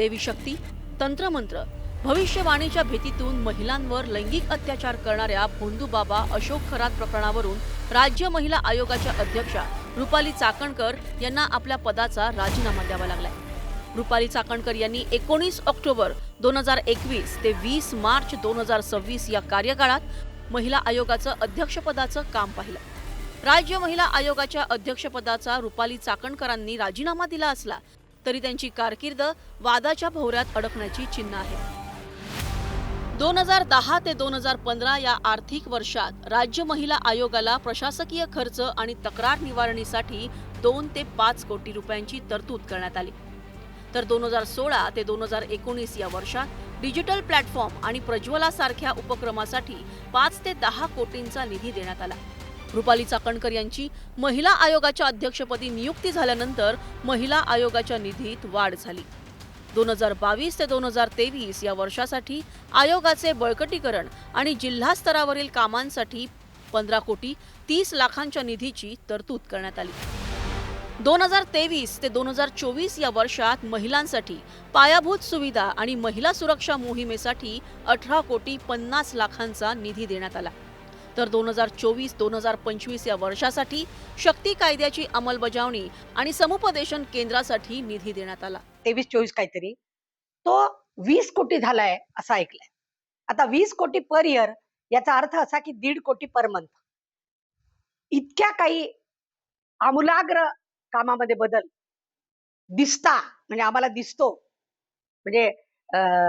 देवी शक्ती, तंत्रमंत्र, भविष्यवाणीच्या भीतीतून महिलांवर लैंगिक अत्याचार करणाऱ्या भोंदूबाबा अशोक खरात प्रकरणावरून राज्य महिला आयोगाच्या अध्यक्षा रुपाली चाकणकर यांना आपल्या पदाचा राजीनामा द्यावा लागलाय। रुपाली चाकणकर यांनी 19 ऑक्टोबर 2021 ते 20 मार्च 2026 या कार्यकाळात महिला आयोगाचं अध्यक्षपदाचं काम पाहिलं। राज्य महिला आयोगाच्या अध्यक्षपदाचा रुपाली चाकणकरांनी राजीनामा दिला असला तरी त्यांची कारकीर्द वादाच्या भोवऱ्यात अडकण्याची चिन्ह आहे। 2010 ते 2015 या आर्थिक वर्षात राज्य महिला आयोगाला प्रशासकीय खर्च आणि तक्रार निवारणीसाठी 2 ते 5 कोटी रुपयांची तरतूद करण्यात आली। तर 2016 ते 2019 या वर्षात डिजिटल प्लॅटफॉर्म आणि प्रज्वला सारख्या उपक्रमासाठी 5 ते 10 कोटींचा निधी देण्यात आला। रुपाली चाकणकर यांची महिला आयोगाच्या अध्यक्षपदी नियुक्ती झाल्यानंतर महिला आयोगाच्या निधीत वाढ झाली। 2022 ते 2023 या वर्षासाठी आयोगाचे बळकटीकरण आणि जिल्हा स्तरावरील कामांसाठी 15 कोटी 30 लाखांच्या निधीची तरतूद करण्यात आली। 2023 ते 2024 या वर्षात महिलांसाठी पायाभूत सुविधा आणि महिला सुरक्षा मोहिमेसाठी 18 कोटी 50 लाखांचा निधी देण्यात आला। तर 2024-2025 या वर्षासाठी शक्ती कायद्याची अंमलबजावणी आणि समुपदेशन केंद्रासाठी निधी देण्यात आला। 23-24 काहीतरी तो 20 कोटी झालाय असं ऐकलंय। आता 20 कोटी पर इयर याचा अर्थ असा की 1.5 कोटी पर मंथ। इतक्या काही आमूलाग्र कामामध्ये बदल दिसता म्हणजे आम्हाला दिसतो, म्हणजे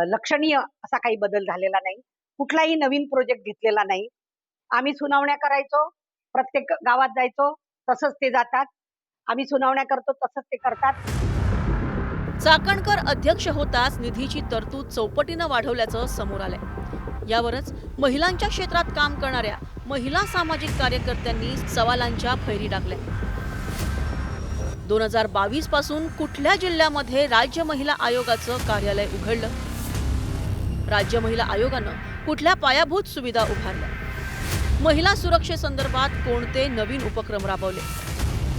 लक्षणीय असा काही बदल झालेला नाही। कुठलाही नवीन प्रोजेक्ट घेतलेला नाही। आम्ही सुनावण्या करायचो, प्रत्येक गावात जायचो, तसंच ते जातात। आम्ही सुनावण्या करतो, तसंच ते करतात। चाकणकर अध्यक्ष होताच निधीची तरतूद चौपटीनं वाढवल्याचं समोर आलंय। यावरच महिलांच्या क्षेत्रात काम करणाऱ्या महिला सामाजिक कार्यकर्त्यांनी सवालांच्या फैरी टाकल्या। 2022 पासून कुठल्या जिल्ह्यामध्ये राज्य महिला आयोगाचं कार्यालय उघडलं? राज्य महिला आयोगानं कुठल्या पायाभूत सुविधा उभारल्या? महिला सुरक्षेसंदर्भात कोणते नवीन उपक्रम राबवले?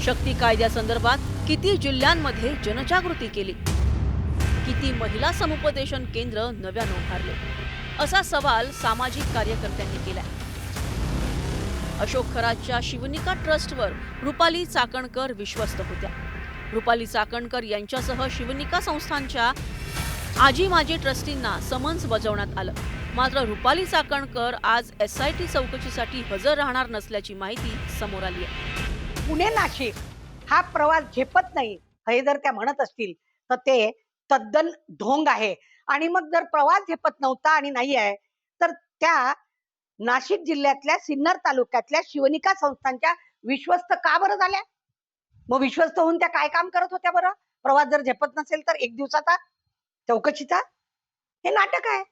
शक्ती कायद्यासंदर्भात किती जिल्ह्यांमध्ये जनजागृती केली? किती महिला समुपदेशन केंद्र नव्यानं उभारले? असा सवाल सामाजिक कार्यकर्त्यांनी केलाय। अशोक खरातच्या शिवनिका ट्रस्टवर रुपाली चाकणकर विश्वस्त होत्या। रुपाली चाकणकर यांच्यासह शिवनिका संस्थांच्या आजी माजी ट्रस्टींना समन्स बजावण्यात आलं। मात्र रुपाली चाकणकर आज SIT चौकशीसाठी हजर राहणार नसल्याची माहिती समोर आली आहे। पुणे नाशिक हा प्रवास झेपत नाही हे जर त्या म्हणत असतील तर ते तद्दन ढोंग आहे। आणि मग जर प्रवास झेपत नव्हता आणि नाही आहे तर त्या नाशिक जिल्ह्यातल्या सिन्नर तालुक्यातल्या शिवनिका संस्थांच्या विश्वस्त का बरं झाल्या? मग विश्वस्त होऊन त्या काय काम करत होत्या बरं? प्रवास जर झेपत नसेल तर 1 दिवसाचा चौकशीचा हे नाटक आहे,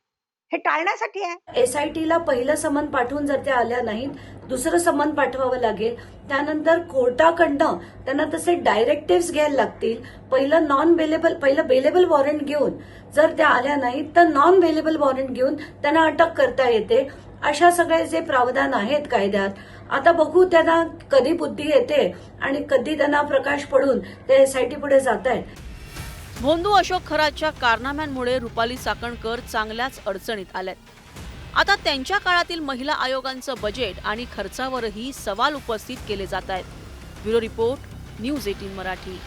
हे टाळण्यासाठी आहे। SIT ला पहिलं समन पाठवून जर त्या आल्या नाहीत, दुसरं समन पाठवावं लागेल। त्यानंतर कोर्टाकडनं त्यांना तसे डायरेक्टिव्ह घ्यायला लागतील। पहिलं बेलेबल वॉरंट घेऊन जर त्या आल्या नाहीत तर नॉन बेलेबल वॉरंट घेऊन त्यांना अटक करता येते। अशा सगळे जे प्रावधान आहेत कायद्यात, आता बघू त्यांना कधी बुद्धी येते आणि कधी त्यांना प्रकाश पडून ते SIT पुढे जात आहेत। भोंदू अशोक खरातच्या कारनाम्यांमुळे रुपाली चाकणकर चांगल्याच अडचणीत आल्यात। आता त्यांच्या काळातील महिला आयोगांचं बजेट आणि खर्चावरही सवाल उपस्थित केले जात आहेत। Bureau report, news 18 Marathi.